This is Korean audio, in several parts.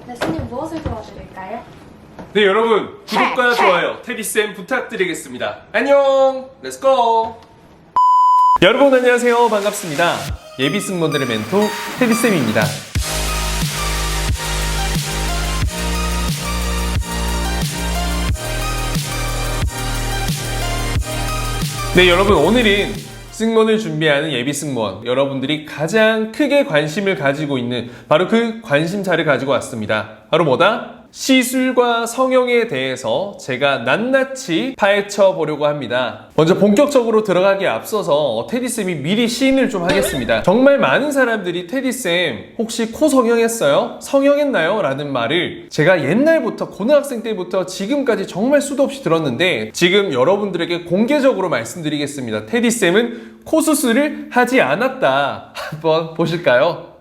네, 손님 무엇을 도와드릴까요? 네, 여러분 구독과 좋아요 테디쌤 부탁드리겠습니다. 안녕, 렛츠고. 여러분 안녕하세요, 반갑습니다. 예비 승무원들의 멘토 테디쌤입니다. 네, 여러분 오늘은 승무원을 준비하는 예비 승무원, 여러분들이 가장 크게 관심을 가지고 있는 바로 그 관심사를 가지고 왔습니다. 바로 뭐다? 시술과 성형에 대해서 제가 낱낱이 파헤쳐 보려고 합니다. 먼저 본격적으로 들어가기에 앞서서 테디쌤이 미리 시인을 좀 하겠습니다. 정말 많은 사람들이 테디쌤 혹시 코 성형했어요? 성형했나요? 라는 말을 제가 옛날부터 고등학생 때부터 지금까지 정말 수도 없이 들었는데, 지금 여러분들에게 공개적으로 말씀드리겠습니다. 테디쌤은 코 수술을 하지 않았다. 한번 보실까요?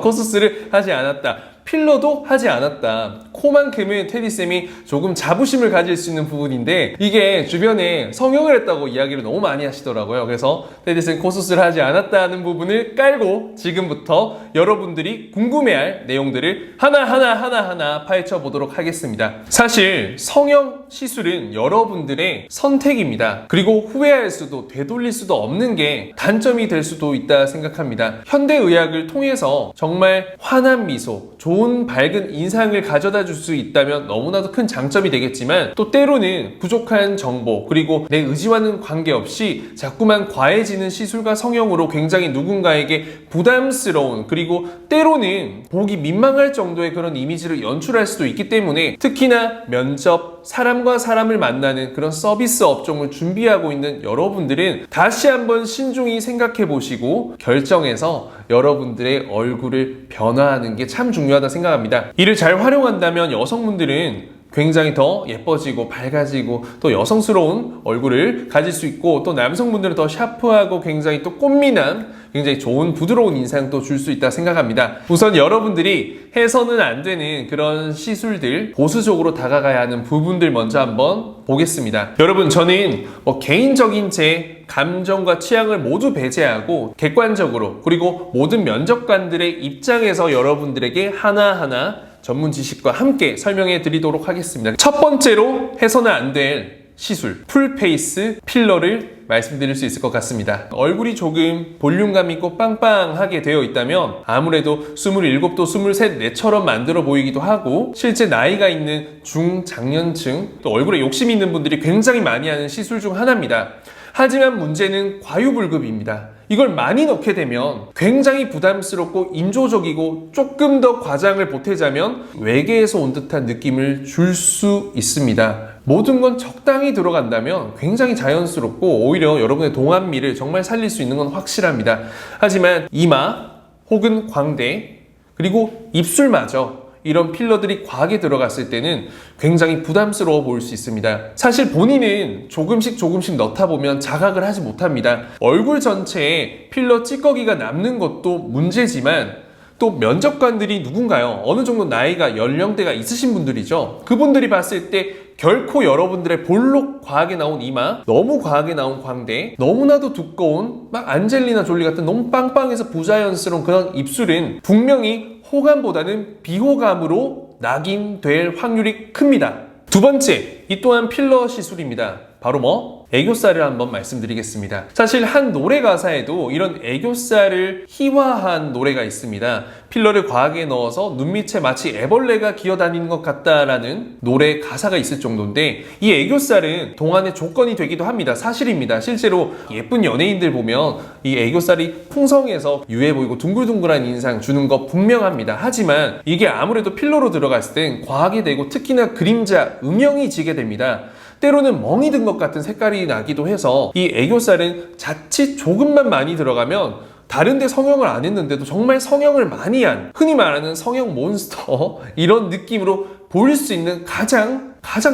코 수술을 하지 않았다. 필러도 하지 않았다. 코만큼은 테디쌤이 조금 자부심을 가질 수 있는 부분인데, 이게 주변에 성형을 했다고 이야기를 너무 많이 하시더라고요. 그래서 테디쌤 코 수술을 하지 않았다는 부분을 깔고 지금부터 여러분들이 궁금해할 내용들을 하나하나 파헤쳐 보도록 하겠습니다. 사실 성형 시술은 여러분들의 선택입니다. 그리고 후회할 수도 되돌릴 수도 없는 게 단점이 될 수도 있다 생각합니다. 현대의학을 통해서 정말 환한 미소, 좋은 밝은 인상을 가져다 줄 수 있다면 너무나도 큰 장점이 되겠지만, 또 때로는 부족한 정보, 그리고 내 의지와는 관계없이 자꾸만 과해지는 시술과 성형으로 굉장히 누군가에게 부담스러운, 그리고 때로는 보기 민망할 정도의 그런 이미지를 연출할 수도 있기 때문에, 특히나 면접, 사람과 사람을 만나는 그런 서비스 업종을 준비하고 있는 여러분들은 다시 한번 신중히 생각해 보시고 결정해서 여러분들의 얼굴을 변화하는 게 참 중요하다 생각합니다. 이를 잘 활용한다면 여성분들은 굉장히 더 예뻐지고 밝아지고 또 여성스러운 얼굴을 가질 수 있고, 또 남성분들은 더 샤프하고 굉장히 또 꽃미남, 굉장히 좋은 부드러운 인상도 줄 수 있다 생각합니다. 우선 여러분들이 해서는 안 되는 그런 시술들, 보수적으로 다가가야 하는 부분들 먼저 한번 보겠습니다. 여러분, 저는 개인적인 제 감정과 취향을 모두 배제하고 객관적으로, 그리고 모든 면접관들의 입장에서 여러분들에게 하나하나 전문 지식과 함께 설명해 드리도록 하겠습니다. 첫 번째로 해서는 안 될 시술, 풀페이스 필러를 말씀드릴 수 있을 것 같습니다. 얼굴이 조금 볼륨감 있고 빵빵하게 되어 있다면 아무래도 27도 23, 4처럼 만들어 보이기도 하고, 실제 나이가 있는 중장년층, 또 얼굴에 욕심이 있는 분들이 굉장히 많이 하는 시술 중 하나입니다. 하지만 문제는 과유불급입니다. 이걸 많이 넣게 되면 굉장히 부담스럽고 인조적이고, 조금 더 과장을 보태자면 외계에서 온 듯한 느낌을 줄 수 있습니다. 모든 건 적당히 들어간다면 굉장히 자연스럽고 오히려 여러분의 동안미를 정말 살릴 수 있는 건 확실합니다. 하지만 이마 혹은 광대, 그리고 입술마저 이런 필러들이 과하게 들어갔을 때는 굉장히 부담스러워 보일 수 있습니다. 사실 본인은 조금씩 넣다 보면 자각을 하지 못합니다. 얼굴 전체에 필러 찌꺼기가 남는 것도 문제지만, 또 면접관들이 누군가요? 어느 정도 나이가, 연령대가 있으신 분들이죠. 그분들이 봤을 때 결코 여러분들의 볼록 과하게 나온 이마, 너무 과하게 나온 광대, 너무나도 두꺼운 막 안젤리나 졸리 같은 너무 빵빵해서 부자연스러운 그런 입술은 분명히 호감보다는 비호감으로 낙인될 확률이 큽니다. 두 번째, 이 또한 필러 시술입니다. 바로 애교살을 한번 말씀드리겠습니다. 사실 한 노래 가사에도 이런 애교살을 희화한 노래가 있습니다. 필러를 과하게 넣어서 눈 밑에 마치 애벌레가 기어다니는 것 같다라는 노래 가사가 있을 정도인데, 이 애교살은 동안의 조건이 되기도 합니다. 사실입니다. 실제로 예쁜 연예인들 보면 이 애교살이 풍성해서 유해 보이고 둥글둥글한 인상 주는 거 분명합니다. 하지만 이게 아무래도 필러로 들어갔을 땐 과하게 되고, 특히나 그림자, 음영이 지게 됩니다. 때로는 멍이 든 것 같은 색깔이 나기도 해서, 이 애교살은 자칫 조금만 많이 들어가면 다른데 성형을 안 했는데도 정말 성형을 많이 한, 흔히 말하는 성형 몬스터, 이런 느낌으로 보일 수 있는 가장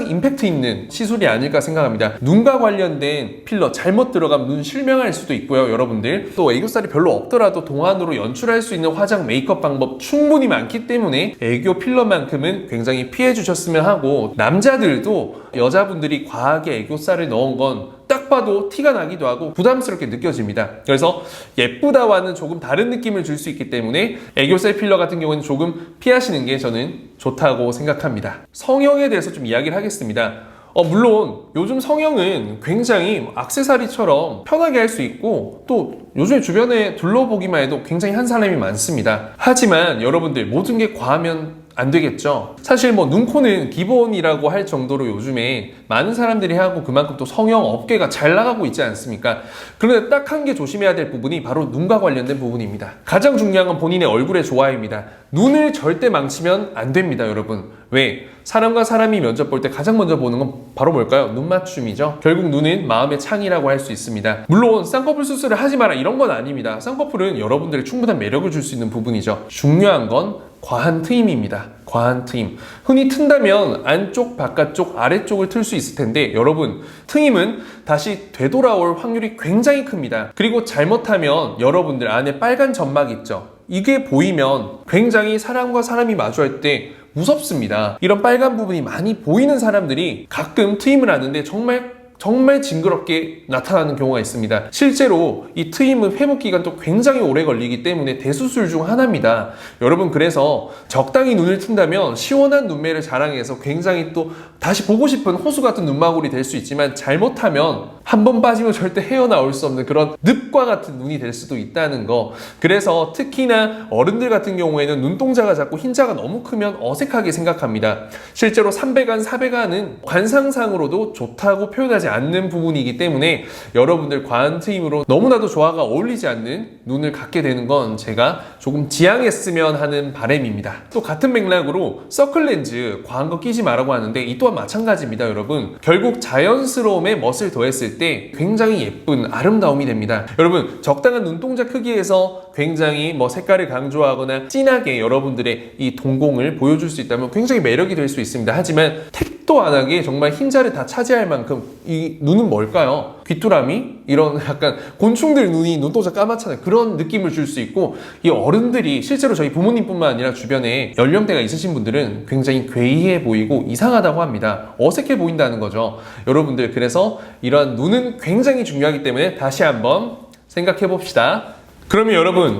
임팩트 있는 시술이 아닐까 생각합니다. 눈과 관련된 필러 잘못 들어가면 눈 실명할 수도 있고요. 여러분들 또 애교살이 별로 없더라도 동안으로 연출할 수 있는 화장, 메이크업 방법 충분히 많기 때문에 애교 필러만큼은 굉장히 피해 주셨으면 하고, 남자들도 여자분들이 과하게 애교살을 넣은 건 딱 딱 봐도 티가 나기도 하고 부담스럽게 느껴집니다. 그래서 예쁘다와는 조금 다른 느낌을 줄 수 있기 때문에 애교살 필러 같은 경우는 조금 피하시는 게 저는 좋다고 생각합니다. 성형에 대해서 좀 이야기를 하겠습니다. 물론 요즘 성형은 굉장히 액세서리처럼 편하게 할 수 있고 또 요즘에 주변에 둘러보기만 해도 굉장히 한 사람이 많습니다. 하지만 여러분들 모든 게 과하면 안 되겠죠. 사실 눈, 코는 기본이라고 할 정도로 요즘에 많은 사람들이 하고 그만큼 또 성형 업계가 잘 나가고 있지 않습니까? 그런데 딱 한 개 조심해야 될 부분이 바로 눈과 관련된 부분입니다. 가장 중요한 건 본인의 얼굴의 조화입니다. 눈을 절대 망치면 안 됩니다, 여러분. 왜? 사람과 사람이 면접 볼 때 가장 먼저 보는 건 바로 뭘까요? 눈 맞춤이죠. 결국 눈은 마음의 창이라고 할 수 있습니다. 물론 쌍꺼풀 수술을 하지 마라 이런 건 아닙니다. 쌍꺼풀은 여러분들의 충분한 매력을 줄 수 있는 부분이죠. 중요한 건 과한 트임입니다. 과한 트임. 흔히 튼다면 안쪽, 바깥쪽, 아래쪽을 틀 수 있을 텐데 여러분, 트임은 다시 되돌아올 확률이 굉장히 큽니다. 그리고 잘못하면 여러분들 안에 빨간 점막 있죠. 이게 보이면 굉장히 사람과 사람이 마주할 때 무섭습니다. 이런 빨간 부분이 많이 보이는 사람들이 가끔 트임을 하는데 정말 징그럽게 나타나는 경우가 있습니다. 실제로 이 트임은 회복 기간도 굉장히 오래 걸리기 때문에 대수술 중 하나입니다. 여러분, 그래서 적당히 눈을 튼다면 시원한 눈매를 자랑해서 굉장히 또 다시 보고 싶은 호수 같은 눈망울이 될 수 있지만 잘못하면 한 번 빠지면 절대 헤어나올 수 없는 그런 늪과 같은 눈이 될 수도 있다는 거. 그래서 특히나 어른들 같은 경우에는 눈동자가 작고 흰자가 너무 크면 어색하게 생각합니다. 실제로 3배간, 4배간은 관상상으로도 좋다고 표현하지 않는 부분이기 때문에 여러분들 과한 트임으로 너무나도 조화가 어울리지 않는 눈을 갖게 되는 건 제가 조금 지양했으면 하는 바람입니다. 또 같은 맥락으로 서클렌즈 과한 거 끼지 말라고 하는데 이 또한 마찬가지입니다, 여러분. 결국 자연스러움에 멋을 더했을 때 굉장히 예쁜 아름다움이 됩니다. 여러분, 적당한 눈동자 크기에서 굉장히 색깔을 강조하거나 진하게 여러분들의 이 동공을 보여줄 수 있다면 굉장히 매력이 될 수 있습니다. 하지만 택도 안 하게 정말 흰자를 다 차지할 만큼 이 눈은 뭘까요? 귀뚜라미? 이런 약간 곤충들 눈이 눈동자 까맣잖아요. 그런 느낌을 줄 수 있고, 이 어른들이 실제로 저희 부모님뿐만 아니라 주변에 연령대가 있으신 분들은 굉장히 괴이해 보이고 이상하다고 합니다. 어색해 보인다는 거죠. 여러분들, 그래서 이러한 눈은 굉장히 중요하기 때문에 다시 한번 생각해 봅시다. 그러면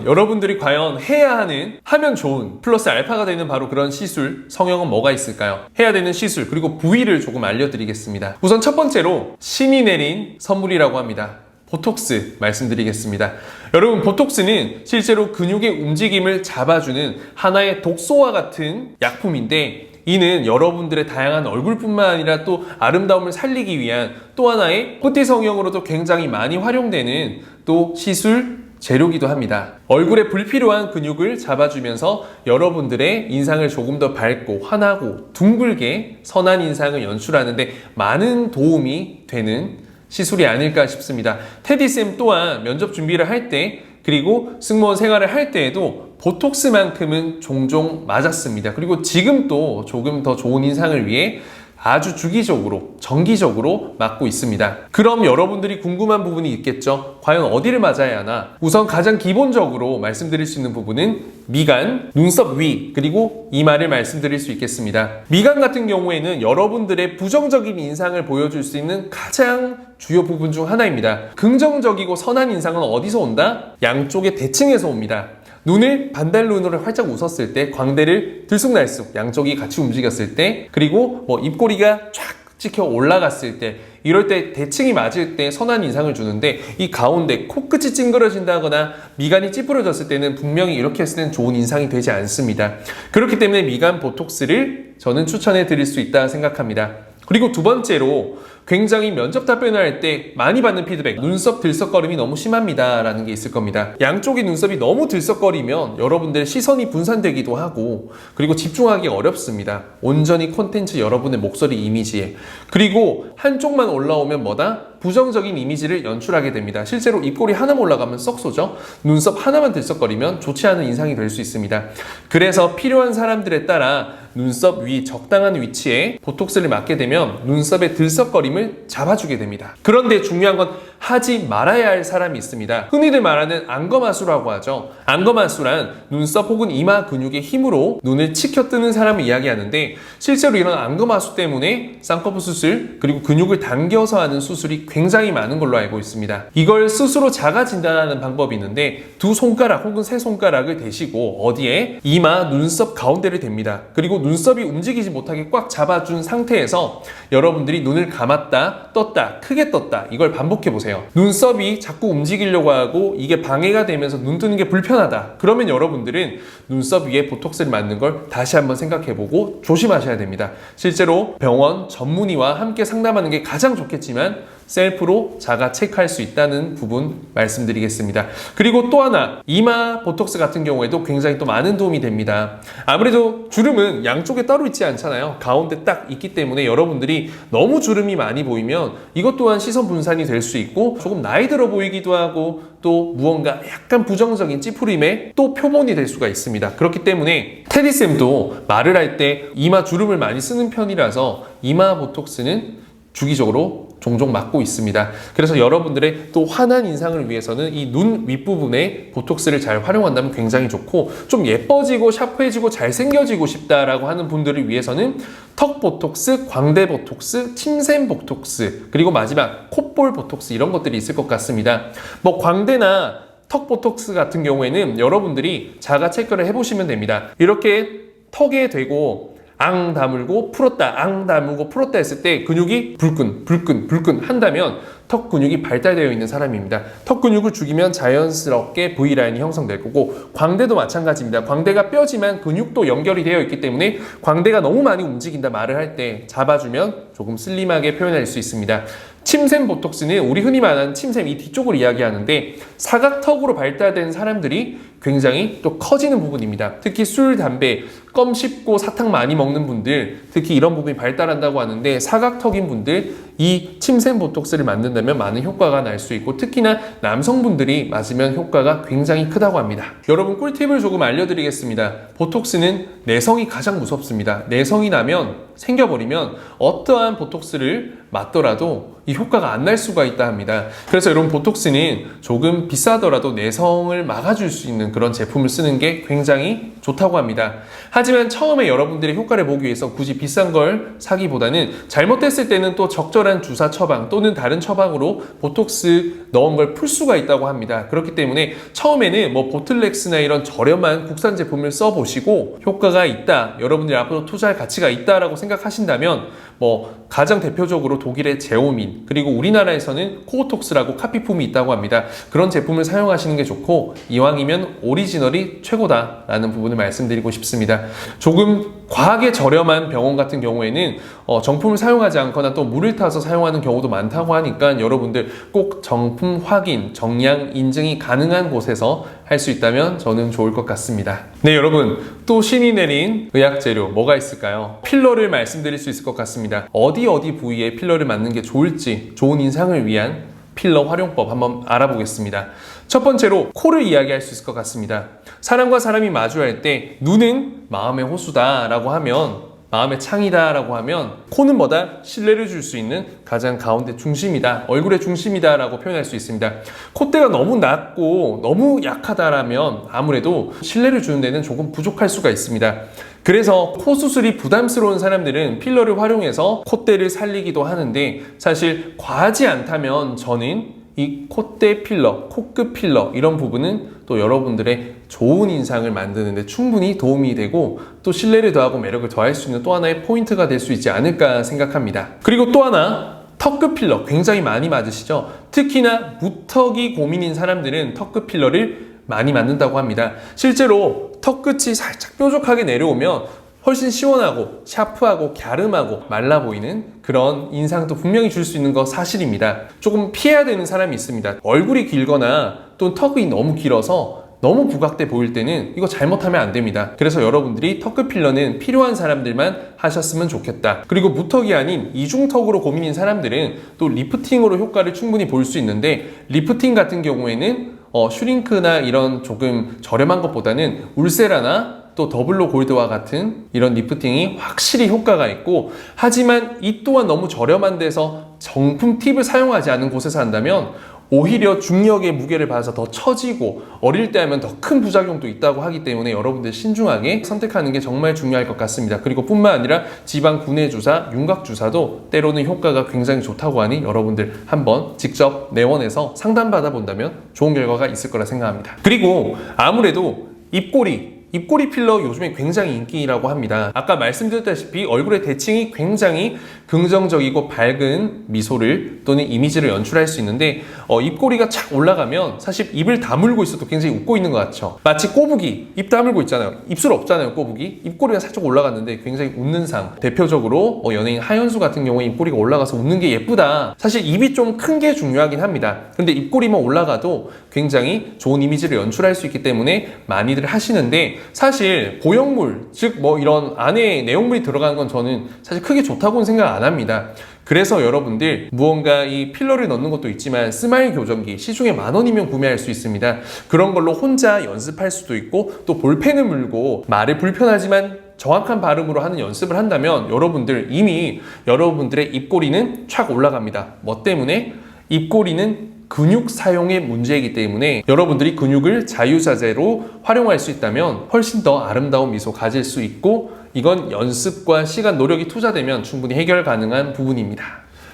여러분들이 과연 해야 하면 좋은 플러스 알파가 되는 바로 그런 시술, 성형은 뭐가 있을까요? 해야 되는 시술, 그리고 부위를 조금 알려드리겠습니다. 우선 첫 번째로 신이 내린 선물이라고 합니다. 보톡스 말씀드리겠습니다. 여러분, 보톡스는 실제로 근육의 움직임을 잡아주는 하나의 독소와 같은 약품인데, 이는 여러분들의 다양한 얼굴뿐만 아니라 또 아름다움을 살리기 위한 또 하나의 푸티 성형으로도 굉장히 많이 활용되는 또 시술 재료기도 합니다. 얼굴에 불필요한 근육을 잡아주면서 여러분들의 인상을 조금 더 밝고 환하고 둥글게 선한 인상을 연출하는데 많은 도움이 되는 시술이 아닐까 싶습니다. 테디쌤 또한 면접 준비를 할 때 그리고 승무원 생활을 할 때에도 보톡스만큼은 종종 맞았습니다. 그리고 지금 또 조금 더 좋은 인상을 위해 아주 주기적으로, 정기적으로 맞고 있습니다. 그럼 여러분들이 궁금한 부분이 있겠죠? 과연 어디를 맞아야 하나? 우선 가장 기본적으로 말씀드릴 수 있는 부분은 미간, 눈썹 위, 그리고 이마를 말씀드릴 수 있겠습니다. 미간 같은 경우에는 여러분들의 부정적인 인상을 보여줄 수 있는 가장 주요 부분 중 하나입니다. 긍정적이고 선한 인상은 어디서 온다? 양쪽의 대칭에서 옵니다. 눈을 반달눈으로 활짝 웃었을 때, 광대를 들쑥날쑥 양쪽이 같이 움직였을 때, 그리고 입꼬리가 쫙 찍혀 올라갔을 때, 이럴 때 대칭이 맞을 때 선한 인상을 주는데, 이 가운데 코끝이 찡그러진다거나 미간이 찌푸려졌을 때는 분명히 이렇게 했을 때는 좋은 인상이 되지 않습니다. 그렇기 때문에 미간 보톡스를 저는 추천해 드릴 수 있다 생각합니다. 그리고 두 번째로 굉장히 면접 답변을 할 때 많이 받는 피드백, 눈썹 들썩거림이 너무 심합니다 라는 게 있을 겁니다. 양쪽의 눈썹이 너무 들썩거리면 여러분들의 시선이 분산되기도 하고, 그리고 집중하기 어렵습니다. 온전히 콘텐츠 여러분의 목소리 이미지에. 그리고 한쪽만 올라오면 뭐다? 부정적인 이미지를 연출하게 됩니다. 실제로 입꼬리 하나만 올라가면 썩소죠. 눈썹 하나만 들썩거리면 좋지 않은 인상이 될 수 있습니다. 그래서 필요한 사람들에 따라 눈썹 위 적당한 위치에 보톡스를 맞게 되면 눈썹의 들썩거림을 잡아주게 됩니다. 그런데 중요한 건 하지 말아야 할 사람이 있습니다. 흔히들 말하는 안검하수라고 하죠. 안검하수란 눈썹 혹은 이마 근육의 힘으로 눈을 치켜뜨는 사람을 이야기하는데 실제로 이런 안검하수 때문에 쌍꺼풀 수술 그리고 근육을 당겨서 하는 수술이 굉장히 많은 걸로 알고 있습니다. 이걸 스스로 자가 진단하는 방법이 있는데 두 손가락 혹은 세 손가락을 대시고 어디에 이마 눈썹 가운데를 댑니다. 그리고 눈썹이 움직이지 못하게 꽉 잡아준 상태에서 여러분들이 눈을 감았다 떴다 크게 떴다 이걸 반복해 보세요. 눈썹이 자꾸 움직이려고 하고 이게 방해가 되면서 눈 뜨는 게 불편하다. 그러면 여러분들은 눈썹 위에 보톡스를 맞는 걸 다시 한번 생각해보고 조심하셔야 됩니다. 실제로 병원 전문의와 함께 상담하는 게 가장 좋겠지만 셀프로 자가 체크할 수 있다는 부분 말씀드리겠습니다. 그리고 또 하나 이마 보톡스 같은 경우에도 굉장히 또 많은 도움이 됩니다. 아무래도 주름은 양쪽에 따로 있지 않잖아요. 가운데 딱 있기 때문에 여러분들이 너무 주름이 많이 보이면 이것 또한 시선 분산이 될 수 있고 조금 나이 들어 보이기도 하고 또 무언가 약간 부정적인 찌푸림의 또 표본이 될 수가 있습니다. 그렇기 때문에 테디쌤도 말을 할 때 이마 주름을 많이 쓰는 편이라서 이마 보톡스는 주기적으로 종종 맞고 있습니다. 그래서 여러분들의 또 환한 인상을 위해서는 이 눈 윗부분에 보톡스를 잘 활용한다면 굉장히 좋고 좀 예뻐지고 샤프해지고 잘생겨지고 싶다라고 하는 분들을 위해서는 턱 보톡스, 광대 보톡스, 침샘 보톡스 그리고 마지막 콧볼 보톡스 이런 것들이 있을 것 같습니다. 뭐 광대나 턱 보톡스 같은 경우에는 여러분들이 자가 체크를 해보시면 됩니다. 이렇게 턱에 대고 앙 다물고 풀었다 앙 다물고 풀었다 했을 때 근육이 불끈 한다면 턱 근육이 발달되어 있는 사람입니다. 턱 근육을 죽이면 자연스럽게 V라인이 형성될 거고 광대도 마찬가지입니다. 광대가 뼈지만 근육도 연결이 되어 있기 때문에 광대가 너무 많이 움직인다 말을 할 때 잡아주면 조금 슬림하게 표현할 수 있습니다. 침샘 보톡스는 우리 흔히 말하는 침샘 이 뒤쪽을 이야기하는데 사각턱으로 발달된 사람들이 굉장히 또 커지는 부분입니다. 특히 술, 담배, 껌 씹고 사탕 많이 먹는 분들 특히 이런 부분이 발달한다고 하는데 사각턱인 분들 이 침샘 보톡스를 맞는다면 많은 효과가 날 수 있고 특히나 남성분들이 맞으면 효과가 굉장히 크다고 합니다. 여러분 꿀팁을 조금 알려드리겠습니다. 보톡스는 내성이 가장 무섭습니다. 내성이 나면 생겨버리면 어떠한 보톡스를 맞더라도 이 효과가 안 날 수가 있다 합니다. 그래서 여러분 보톡스는 조금 비싸더라도 내성을 막아줄 수 있는 그런 제품을 쓰는 게 굉장히 좋다고 합니다. 하지만 처음에 여러분들의 효과를 보기 위해서 굳이 비싼 걸 사기보다는 잘못됐을 때는 또 적절한 주사 처방 또는 다른 처방으로 보톡스 넣은 걸 풀 수가 있다고 합니다. 그렇기 때문에 처음에는 뭐 보틀렉스나 이런 저렴한 국산 제품을 써보시고 효과가 있다, 여러분들이 앞으로 투자할 가치가 있다라고 생각하신다면 뭐 가장 대표적으로 독일의 제오민 그리고 우리나라에서는 코오톡스라고 카피품이 있다고 합니다. 그런 제품을 사용하시는 게 좋고 이왕이면 오리지널이 최고다라는 부분을 말씀드리고 싶습니다. 조금 과하게 저렴한 병원 같은 경우에는 정품을 사용하지 않거나 또 물을 타서 사용하는 경우도 많다고 하니까 여러분들 꼭 정품 확인, 정량 인증이 가능한 곳에서 할 수 있다면 저는 좋을 것 같습니다. 네, 여러분 또 신이 내린 의학 재료 뭐가 있을까요? 필러를 말씀드릴 수 있을 것 같습니다. 어디 부위에 필러를 맞는 게 좋을지 좋은 인상을 위한 필러 활용법 한번 알아보겠습니다. 첫 번째로 코를 이야기할 수 있을 것 같습니다. 사람과 사람이 마주할 때 눈은 마음의 호수다 라고 하면 마음의 창이다 라고 하면 코는 뭐다? 신뢰를 줄 수 있는 가장 가운데 중심이다, 얼굴의 중심이다 라고 표현할 수 있습니다. 콧대가 너무 낮고 너무 약하다라면 아무래도 신뢰를 주는 데는 조금 부족할 수가 있습니다. 그래서 코 수술이 부담스러운 사람들은 필러를 활용해서 콧대를 살리기도 하는데 사실 과하지 않다면 저는 이 콧대 필러, 코끝 필러 이런 부분은 또 여러분들의 좋은 인상을 만드는 데 충분히 도움이 되고 또 신뢰를 더하고 매력을 더할 수 있는 또 하나의 포인트가 될 수 있지 않을까 생각합니다. 그리고 또 하나 턱끝 필러 굉장히 많이 맞으시죠? 특히나 무턱이 고민인 사람들은 턱끝 필러를 많이 맞는다고 합니다. 실제로 턱끝이 살짝 뾰족하게 내려오면 훨씬 시원하고 샤프하고 갸름하고 말라 보이는 그런 인상도 분명히 줄 수 있는 거 사실입니다. 조금 피해야 되는 사람이 있습니다. 얼굴이 길거나 또 턱이 너무 길어서 너무 부각돼 보일 때는 이거 잘못하면 안 됩니다. 그래서 여러분들이 턱끝 필러는 필요한 사람들만 하셨으면 좋겠다. 그리고 무턱이 아닌 이중턱으로 고민인 사람들은 또 리프팅으로 효과를 충분히 볼 수 있는데 리프팅 같은 경우에는 슈링크나 이런 조금 저렴한 것보다는 울세라나 또 더블로 골드와 같은 이런 리프팅이 확실히 효과가 있고 하지만 이 또한 너무 저렴한 데서 정품 팁을 사용하지 않은 곳에서 한다면 오히려 중력의 무게를 받아서 더 처지고 어릴 때 하면 더 큰 부작용도 있다고 하기 때문에 여러분들 신중하게 선택하는 게 정말 중요할 것 같습니다. 그리고 뿐만 아니라 지방 분해 주사, 윤곽 주사도 때로는 효과가 굉장히 좋다고 하니 여러분들 한번 직접 내원해서 상담받아 본다면 좋은 결과가 있을 거라 생각합니다. 그리고 아무래도 입꼬리 필러 요즘에 굉장히 인기라고 합니다. 아까 말씀드렸다시피 얼굴의 대칭이 굉장히 긍정적이고 밝은 미소를 또는 이미지를 연출할 수 있는데 입꼬리가 착 올라가면 사실 입을 다물고 있어도 굉장히 웃고 있는 것 같죠. 마치 꼬부기, 입 다물고 있잖아요. 입술 없잖아요, 꼬부기. 입꼬리가 살짝 올라갔는데 굉장히 웃는 상. 대표적으로 연예인 하현수 같은 경우에 입꼬리가 올라가서 웃는 게 예쁘다. 사실 입이 좀 큰 게 중요하긴 합니다. 근데 입꼬리만 올라가도 굉장히 좋은 이미지를 연출할 수 있기 때문에 많이들 하시는데 사실 보형물, 즉 이런 안에 내용물이 들어가는 건 저는 사실 크게 좋다고는 생각 안 합니다. 그래서 여러분들 무언가 이 필러를 넣는 것도 있지만 스마일 교정기 시중에 10,000원이면 구매할 수 있습니다. 그런 걸로 혼자 연습할 수도 있고 또 볼펜을 물고 말을 불편하지만 정확한 발음으로 하는 연습을 한다면 여러분들 이미 여러분들의 입꼬리는 촥 올라갑니다. 뭐 때문에? 입꼬리는 근육 사용의 문제이기 때문에 여러분들이 근육을 자유자재로 활용할 수 있다면 훨씬 더 아름다운 미소 가질 수 있고 이건 연습과 시간, 노력이 투자되면 충분히 해결 가능한 부분입니다.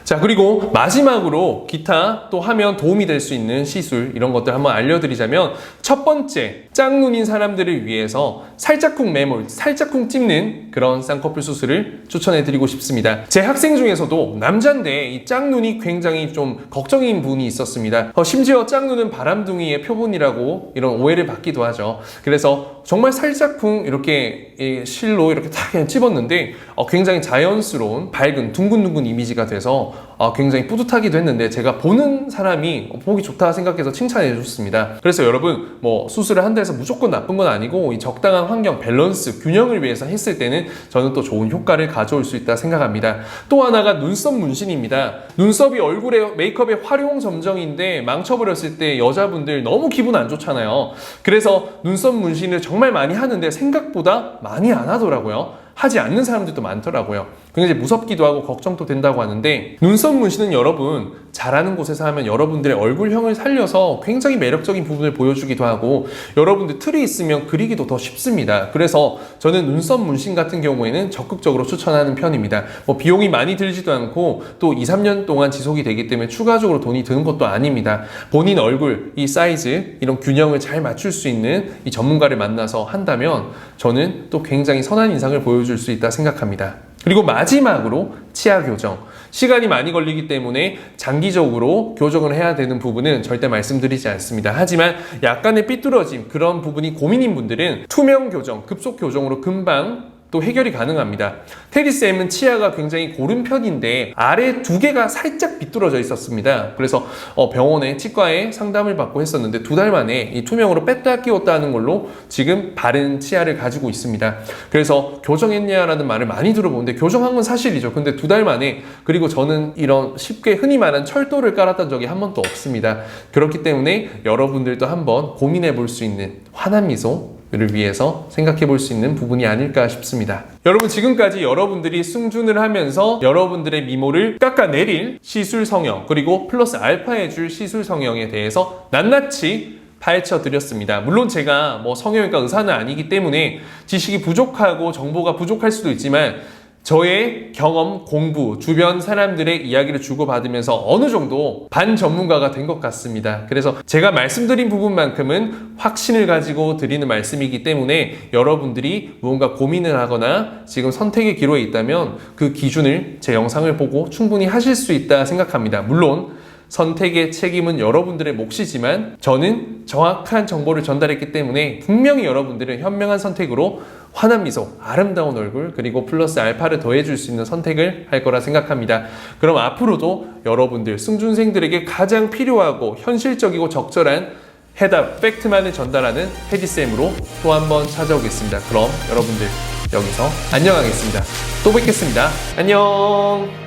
자, 그리고 마지막으로 기타 또 하면 도움이 될 수 있는 시술 이런 것들 한번 알려드리자면 첫 번째, 짝눈인 사람들을 위해서 살짝쿵 매몰, 살짝쿵 찝는 그런 쌍꺼풀 수술을 추천해드리고 싶습니다. 제 학생 중에서도 남자인데 이 짝눈이 굉장히 좀 걱정인 분이 있었습니다. 심지어 짝눈은 바람둥이의 표본이라고 이런 오해를 받기도 하죠. 그래서 정말 살짝쿵 이렇게 실로 이렇게 탁 그냥 찝었는데 굉장히 자연스러운 밝은 둥근둥근 이미지가 돼서 굉장히 뿌듯하기도 했는데 제가 보는 사람이 보기 좋다 생각해서 칭찬해 줬습니다. 그래서 여러분 수술을 한다 해서 무조건 나쁜 건 아니고 이 적당한 환경, 밸런스, 균형을 위해서 했을 때는 저는 또 좋은 효과를 가져올 수 있다 생각합니다. 또 하나가 눈썹 문신입니다. 눈썹이 얼굴의 메이크업의 활용 점정인데 망쳐버렸을 때 여자분들 너무 기분 안 좋잖아요. 그래서 눈썹 문신을 정말 많이 하는데 생각보다 많이 안 하더라고요. 하지 않는 사람들도 많더라고요. 굉장히 무섭기도 하고 걱정도 된다고 하는데 눈썹 문신은 여러분 잘하는 곳에서 하면 여러분들의 얼굴형을 살려서 굉장히 매력적인 부분을 보여주기도 하고 여러분들 틀이 있으면 그리기도 더 쉽습니다. 그래서 저는 눈썹 문신 같은 경우에는 적극적으로 추천하는 편입니다. 비용이 많이 들지도 않고 또 2-3년 동안 지속이 되기 때문에 추가적으로 돈이 드는 것도 아닙니다. 본인 얼굴, 이 사이즈, 이런 균형을 잘 맞출 수 있는 이 전문가를 만나서 한다면 저는 또 굉장히 선한 인상을 보여줄 수 있다 생각합니다. 그리고 마지막으로 치아 교정. 시간이 많이 걸리기 때문에 장기적으로 교정을 해야 되는 부분은 절대 말씀드리지 않습니다. 하지만 약간의 삐뚤어짐, 그런 부분이 고민인 분들은 투명 교정, 급속 교정으로 금방 또 해결이 가능합니다. 테디쌤은 치아가 굉장히 고른 편인데 아래 2개가 살짝 비뚤어져 있었습니다. 그래서 병원에 치과에 상담을 받고 했었는데 2달 만에 이 투명으로 뺐다 끼웠다 하는 걸로 지금 바른 치아를 가지고 있습니다. 그래서 교정했냐라는 말을 많이 들어보는데 교정한 건 사실이죠. 근데 2달 만에, 그리고 저는 이런 쉽게 흔히 말하는 철도를 깔았던 적이 한 번도 없습니다. 그렇기 때문에 여러분들도 한번 고민해 볼 수 있는 환한 미소 를 위해서 생각해 볼 수 있는 부분이 아닐까 싶습니다. 여러분, 지금까지 여러분들이 승준을 하면서 여러분들의 미모를 깎아내릴 시술 성형 그리고 플러스 알파 해줄 시술 성형에 대해서 낱낱이 파헤쳐 드렸습니다. 물론 제가 성형외과 의사는 아니기 때문에 지식이 부족하고 정보가 부족할 수도 있지만 저의 경험, 공부, 주변 사람들의 이야기를 주고받으면서 어느 정도 반전문가가 된 것 같습니다. 그래서 제가 말씀드린 부분만큼은 확신을 가지고 드리는 말씀이기 때문에 여러분들이 무언가 고민을 하거나 지금 선택의 기로에 있다면 그 기준을 제 영상을 보고 충분히 하실 수 있다 생각합니다. 물론 선택의 책임은 여러분들의 몫이지만 저는 정확한 정보를 전달했기 때문에 분명히 여러분들은 현명한 선택으로 환한 미소, 아름다운 얼굴, 그리고 플러스 알파를 더해줄 수 있는 선택을 할 거라 생각합니다. 그럼 앞으로도 여러분들, 승준생들에게 가장 필요하고 현실적이고 적절한 해답, 팩트만을 전달하는 테디쌤으로 또 한 번 찾아오겠습니다. 그럼 여러분들 여기서 안녕하겠습니다. 또 뵙겠습니다. 안녕.